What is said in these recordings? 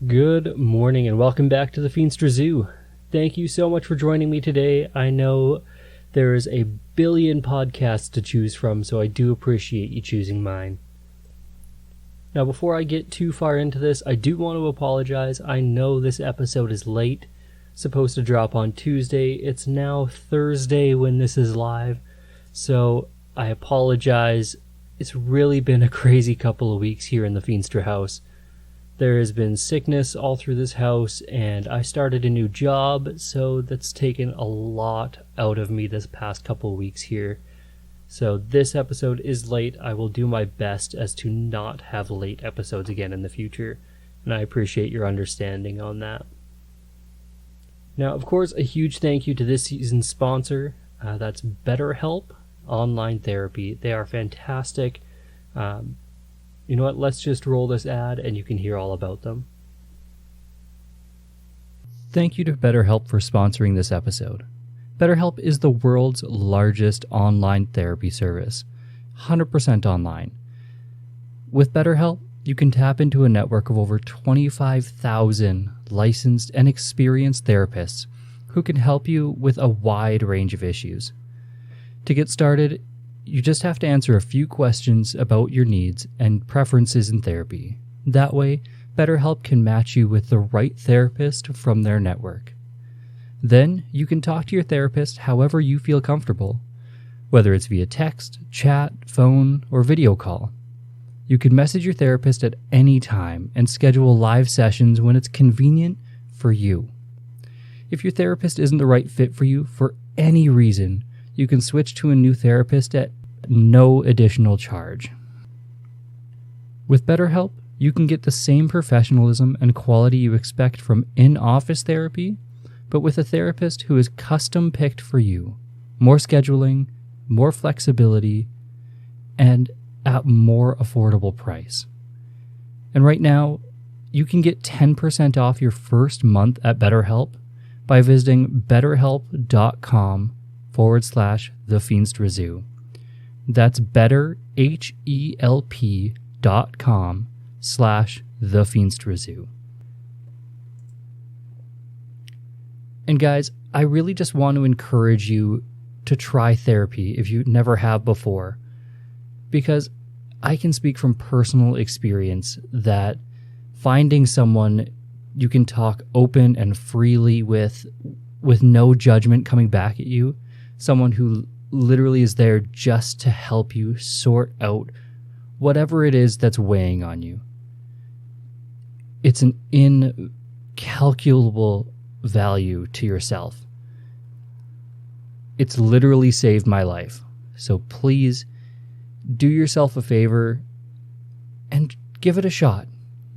Good morning and welcome back to the Feenstra Zoo. Thank you so much for joining me today. I know there's a billion podcasts to choose from, so I do appreciate you choosing mine. Now, before I get too far into this, I do want to apologize. I know this episode is late, supposed to drop on Tuesday. It's now Thursday when this is live, so I apologize. It's really been a crazy couple of weeks here in the Feenstra house. There has been sickness all through this house, and I started a new job, so that's taken a lot out of me this past couple of weeks here. So this episode is late. I will do my best as to not have late episodes again in the future, and I appreciate your understanding on that. Now, of course, a huge thank you to this season's sponsor. That's BetterHelp Online Therapy. They are fantastic. You know what, let's just roll this ad and you can hear all about them. Thank you to BetterHelp for sponsoring this episode. BetterHelp is the world's largest online therapy service, 100% online. With BetterHelp, you can tap into a network of over 25,000 licensed and experienced therapists who can help you with a wide range of issues. To get started, you just have to answer a few questions about your needs and preferences in therapy. That way, BetterHelp can match you with the right therapist from their network. Then, you can talk to your therapist however you feel comfortable, whether it's via text, chat, phone, or video call. You can message your therapist at any time and schedule live sessions when it's convenient for you. If your therapist isn't the right fit for you for any reason, you can switch to a new therapist at no additional charge. With BetterHelp, you can get the same professionalism and quality you expect from in-office therapy, but with a therapist who is custom-picked for you. More scheduling, more flexibility, and at more affordable price. And right now, you can get 10% off your first month at BetterHelp by visiting betterhelp.com/thefeenstra. That's betterhelp.com/thefeenstra. And guys, I really just want to encourage you to try therapy if you never have before, because I can speak from personal experience that finding someone you can talk open and freely with no judgment coming back at you, someone who literally is there just to help you sort out whatever it is that's weighing on you. It's an incalculable value to yourself. It's literally saved my life. So please do yourself a favor and give it a shot.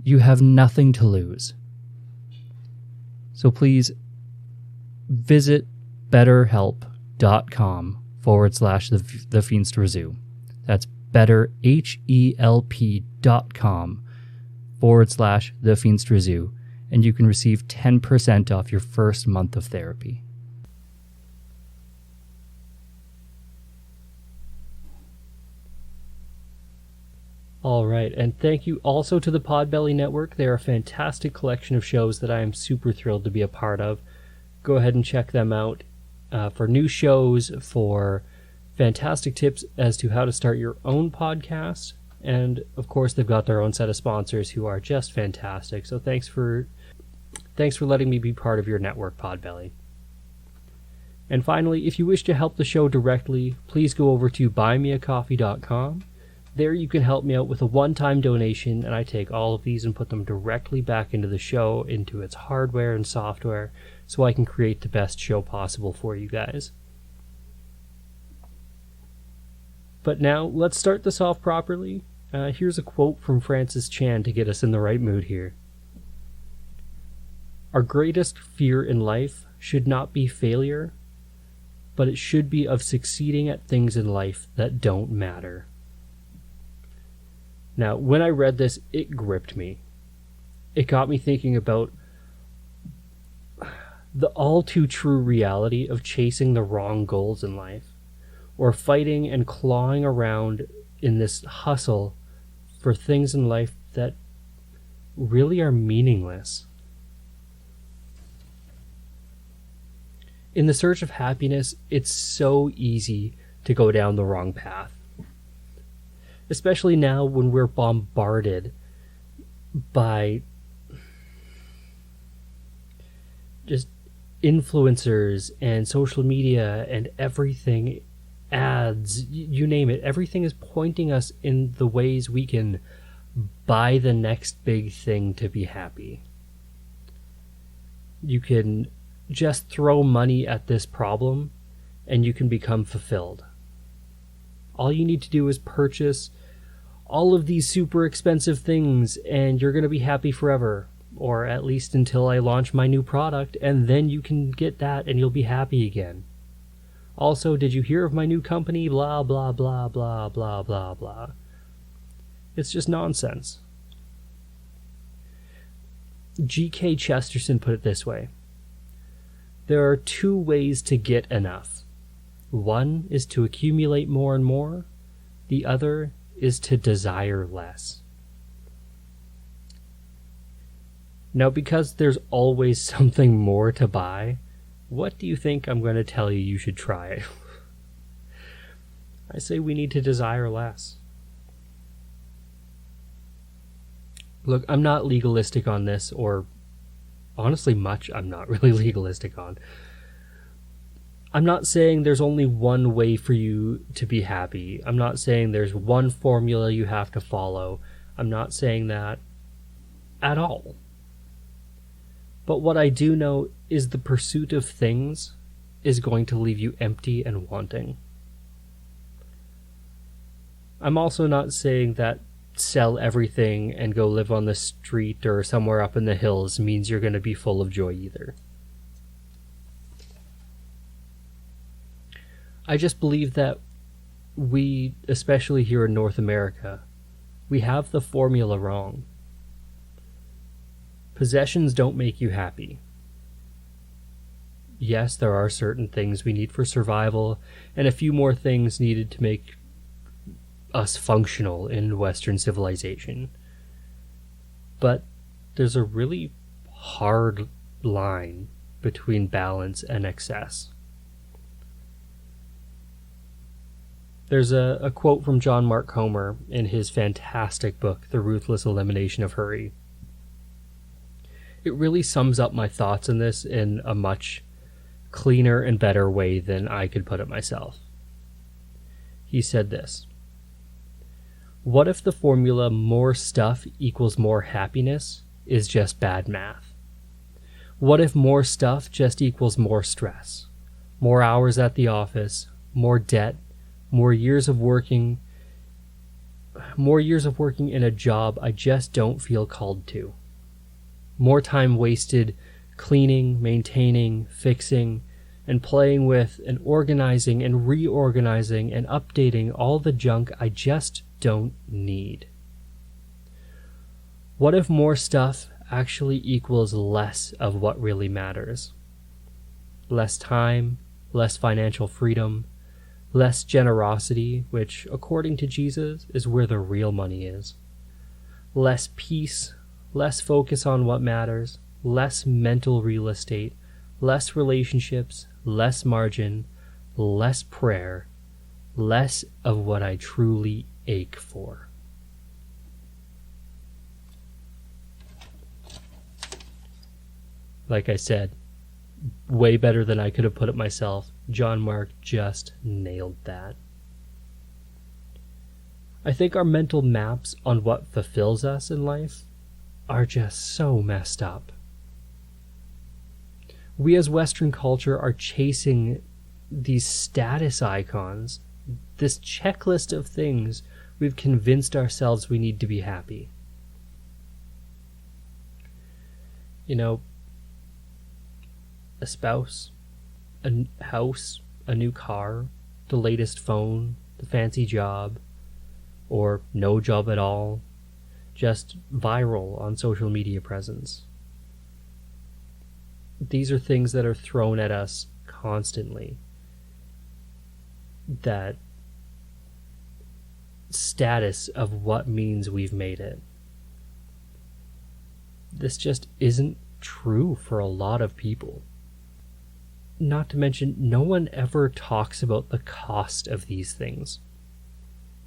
You have nothing to lose. So please visit betterhelp.com/thefeenstra. That's betterhelp.com/thefeenstra, and you can receive 10% off your first month of therapy. All right, and thank you also to the Podbelly Network. They're a fantastic collection of shows that I am super thrilled to be a part of. Go ahead and check them out for new shows, for fantastic tips as to how to start your own podcast, and of course they've got their own set of sponsors who are just fantastic. So thanks for letting me be part of your network, Podbelly. And finally, if you wish to help the show directly, please go over to buymeacoffee.com. There you can help me out with a one-time donation, and I take all of these and put them directly back into the show, into its hardware and software, so I can create the best show possible for you guys. But now, let's start this off properly. Here's a quote from Francis Chan to get us in the right mood here. Our greatest fear in life should not be failure, but it should be of succeeding at things in life that don't matter. Now, when I read this, it gripped me. It got me thinking about the all too true reality of chasing the wrong goals in life, or fighting and clawing around in this hustle for things in life that really are meaningless. In the search of happiness, it's so easy to go down the wrong path. Especially now when we're bombarded by just influencers and social media and everything, ads, you name it. Everything is pointing us in the ways we can buy the next big thing to be happy. You can just throw money at this problem and you can become fulfilled. All you need to do is purchase all of these super expensive things and you're going to be happy forever, or at least until I launch my new product, and then you can get that and you'll be happy again. Also, did you hear of my new company? Blah, blah, blah, blah, blah, blah, blah. It's just nonsense. G.K. Chesterton put it this way: there are two ways to get enough. One is to accumulate more and more. The other is to desire less. Now, because there's always something more to buy, what do you think I'm going to tell you should try? I say we need to desire less. Look, I'm not legalistic on this, or honestly much I'm not really legalistic on. I'm not saying there's only one way for you to be happy. I'm not saying there's one formula you have to follow. I'm not saying that at all. But what I do know is the pursuit of things is going to leave you empty and wanting. I'm also not saying that sell everything and go live on the street or somewhere up in the hills means you're going to be full of joy either. I just believe that we, especially here in North America, we have the formula wrong. Possessions don't make you happy. Yes, there are certain things we need for survival, and a few more things needed to make us functional in Western civilization. But there's a really hard line between balance and excess. There's a quote from John Mark Comer in his fantastic book, The Ruthless Elimination of Hurry. It really sums up my thoughts on this in a much cleaner and better way than I could put it myself. He said this: what if the formula more stuff equals more happiness is just bad math? What if more stuff just equals more stress, more hours at the office, more debt, more years of working in a job I just don't feel called to? More time wasted cleaning, maintaining, fixing, and playing with and organizing and reorganizing and updating all the junk I just don't need. What if more stuff actually equals less of what really matters? Less time, less financial freedom, less generosity, which, according to Jesus, is where the real money is. Less peace, less focus on what matters, less mental real estate, less relationships, less margin, less prayer, less of what I truly ache for. Like I said, way better than I could have put it myself. John Mark just nailed that. I think our mental maps on what fulfills us in life are just so messed up. We as Western culture are chasing these status icons, this checklist of things we've convinced ourselves we need to be happy. You know, a spouse, a house, a new car, the latest phone, the fancy job, or no job at all, just viral on social media presence. These are things that are thrown at us constantly. That status of what means we've made it. this just isn't true for a lot of people. Not to mention, no one ever talks about the cost of these things.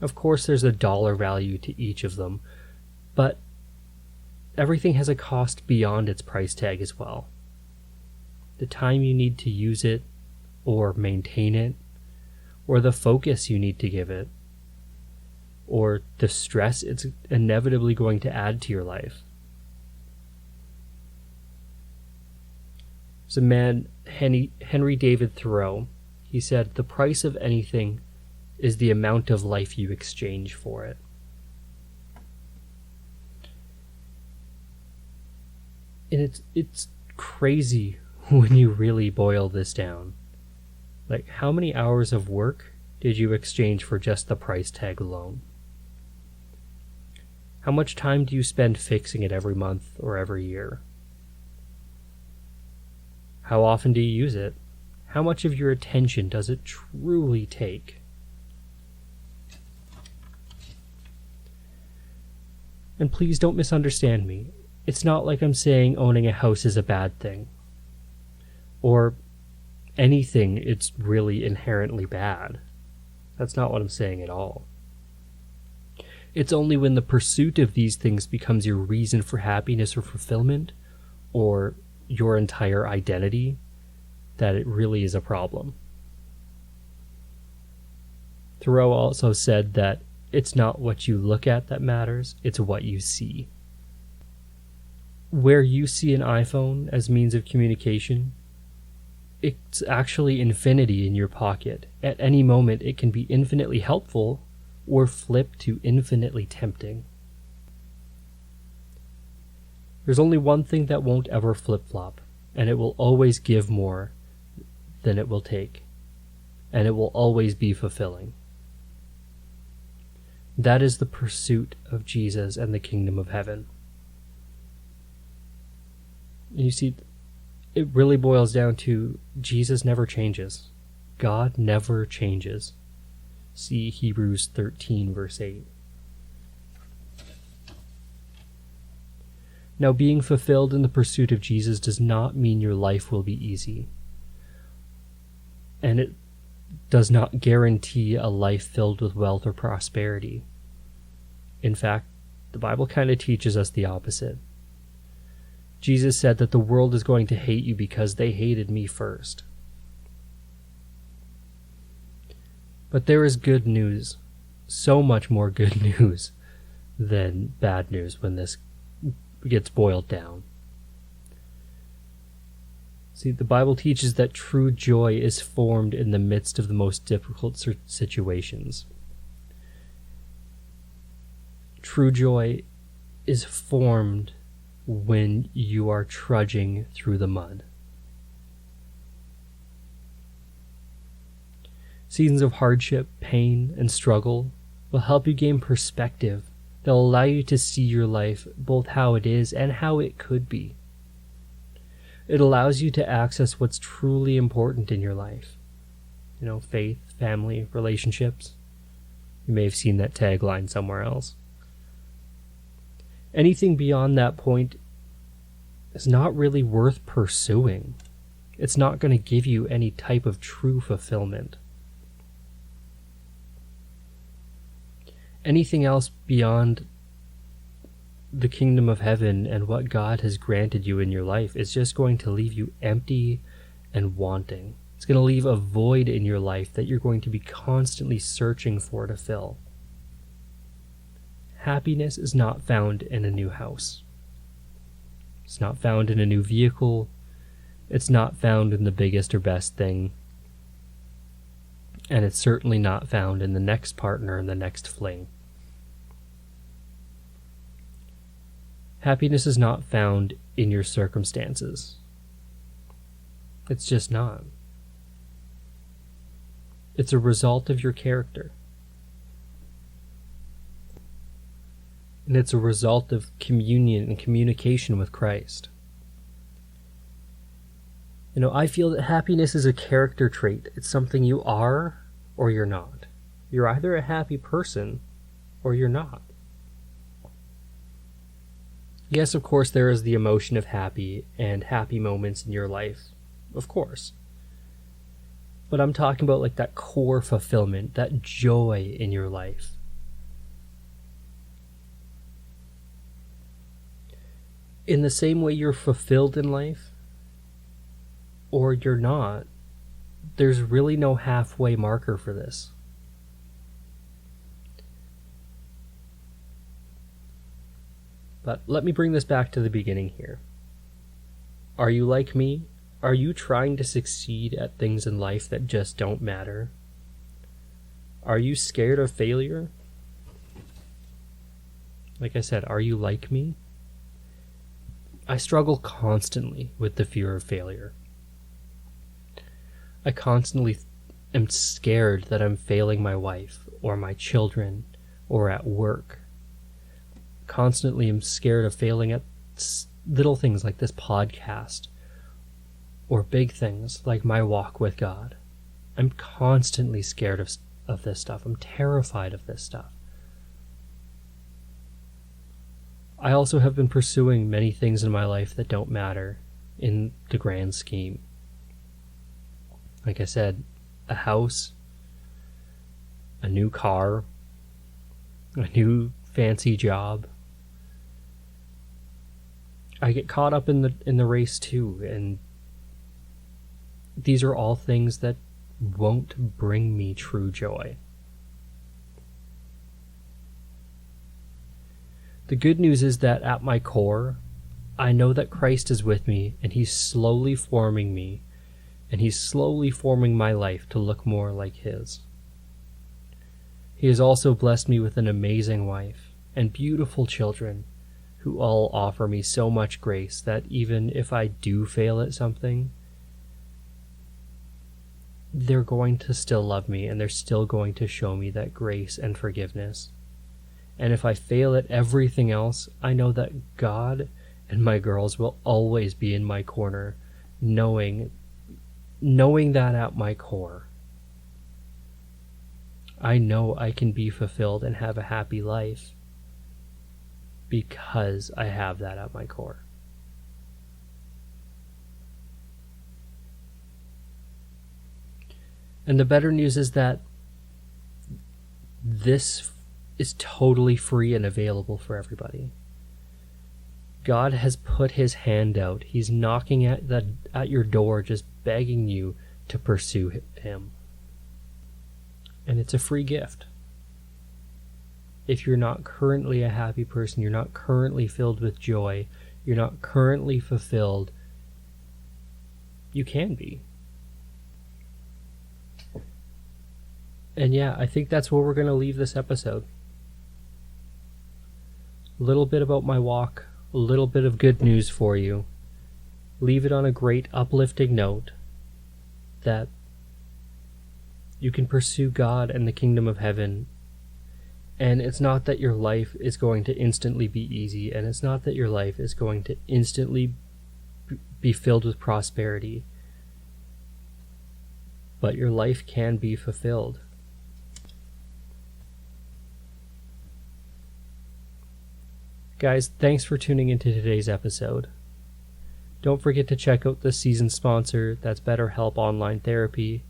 Of course, there's a dollar value to each of them, but everything has a cost beyond its price tag as well. The time you need to use it, or maintain it, or the focus you need to give it, or the stress it's inevitably going to add to your life. There's a man, Henry David Thoreau, he said, "The price of anything is the amount of life you exchange for it." And it's crazy when you really boil this down. Like, how many hours of work did you exchange for just the price tag alone? How much time do you spend fixing it every month or every year? How often do you use it? How much of your attention does it truly take? And please don't misunderstand me. It's not like I'm saying owning a house is a bad thing, or anything it's really inherently bad. That's not what I'm saying at all. It's only when the pursuit of these things becomes your reason for happiness or fulfillment, or your entire identity, that it really is a problem. Thoreau also said that it's not what you look at that matters, it's what you see. Where you see an iPhone as means of communication, it's actually infinity in your pocket. At any moment, it can be infinitely helpful or flip to infinitely tempting. There's only one thing that won't ever flip-flop, and it will always give more than it will take, and it will always be fulfilling. That is the pursuit of Jesus and the kingdom of heaven. And you see, it really boils down to Jesus never changes. God never changes. See Hebrews 13, verse 8. Now, being fulfilled in the pursuit of Jesus does not mean your life will be easy. And it does not guarantee a life filled with wealth or prosperity. In fact, the Bible kind of teaches us the opposite. Jesus said that the world is going to hate you because they hated me first. But there is good news, so much more good news than bad news when this gets boiled down. See, the Bible teaches that true joy is formed in the midst of the most difficult situations. True joy is formed when you are trudging through the mud. Seasons of hardship, pain, and struggle will help you gain perspective. They'll allow you to see your life both how it is and how it could be. It allows you to access what's truly important in your life. Faith, family, relationships. You may have seen that tagline somewhere else. Anything beyond that point is not really worth pursuing. It's not going to give you any type of true fulfillment. Anything else beyond the kingdom of heaven and what God has granted you in your life is just going to leave you empty and wanting. It's going to leave a void in your life that you're going to be constantly searching for to fill. Happiness is not found in a new house. It's not found in a new vehicle. It's not found in the biggest or best thing. And it's certainly not found in the next partner and the next fling. Happiness is not found in your circumstances. It's just not. It's a result of your character. And it's a result of communion and communication with Christ. I feel that happiness is a character trait. It's something you are or you're not. You're either a happy person or you're not. Yes, of course, there is the emotion of happy and happy moments in your life. Of course. But I'm talking about like that core fulfillment, that joy in your life. In the same way you're fulfilled in life, or you're not, there's really no halfway marker for this. But let me bring this back to the beginning here. Are you like me? Are you trying to succeed at things in life that just don't matter? Are you scared of failure? Like I said, are you like me? I struggle constantly with the fear of failure. I constantly am scared that I'm failing my wife or my children or at work. Constantly am scared of failing at little things like this podcast or big things like my walk with God. I'm constantly scared of this stuff. I'm terrified of this stuff. I also have been pursuing many things in my life that don't matter in the grand scheme. Like I said, a house, a new car, a new fancy job. I get caught up in the race too, and these are all things that won't bring me true joy. The good news is that at my core, I know that Christ is with me, and He's slowly forming me, and He's slowly forming my life to look more like His. He has also blessed me with an amazing wife and beautiful children who all offer me so much grace that even if I do fail at something, they're going to still love me, and they're still going to show me that grace and forgiveness. And if I fail at everything else, I know that God and my girls will always be in my corner, knowing that at my core. I know I can be fulfilled and have a happy life because I have that at my core. And the better news is that this is totally free and available for everybody. God has put His hand out. He's knocking at your door, just begging you to pursue Him. And it's a free gift. If you're not currently a happy person, you're not currently filled with joy, you're not currently fulfilled, you can be. And yeah, I think that's where we're going to leave this episode. A little bit about my walk, a little bit of good news for you. Leave it on a great uplifting note that you can pursue God and the kingdom of heaven. And it's not that your life is going to instantly be easy, and it's not that your life is going to instantly be filled with prosperity. But your life can be fulfilled. Guys, thanks for tuning into today's episode. Don't forget to check out the season sponsor, that's BetterHelp Online Therapy.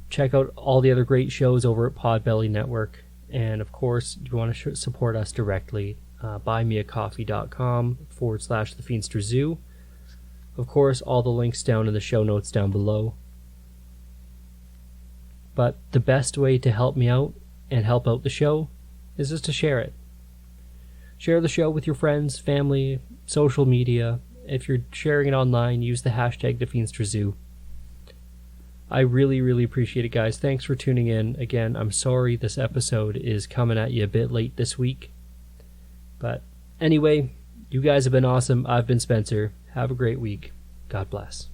Check out all the other great shows over at Podbelly Network. And of course, if you want to support us directly, buymeacoffee.com/TheFeensтерZoo. Of course, all the links down in the show notes down below. But the best way to help me out and help out the show is just to share it. Share the show with your friends, family, social media. If you're sharing it online, use the hashtag #TheFeensтерZoo. I really, really appreciate it, guys. Thanks for tuning in. Again, I'm sorry this episode is coming at you a bit late this week. But anyway, you guys have been awesome. I've been Spencer. Have a great week. God bless.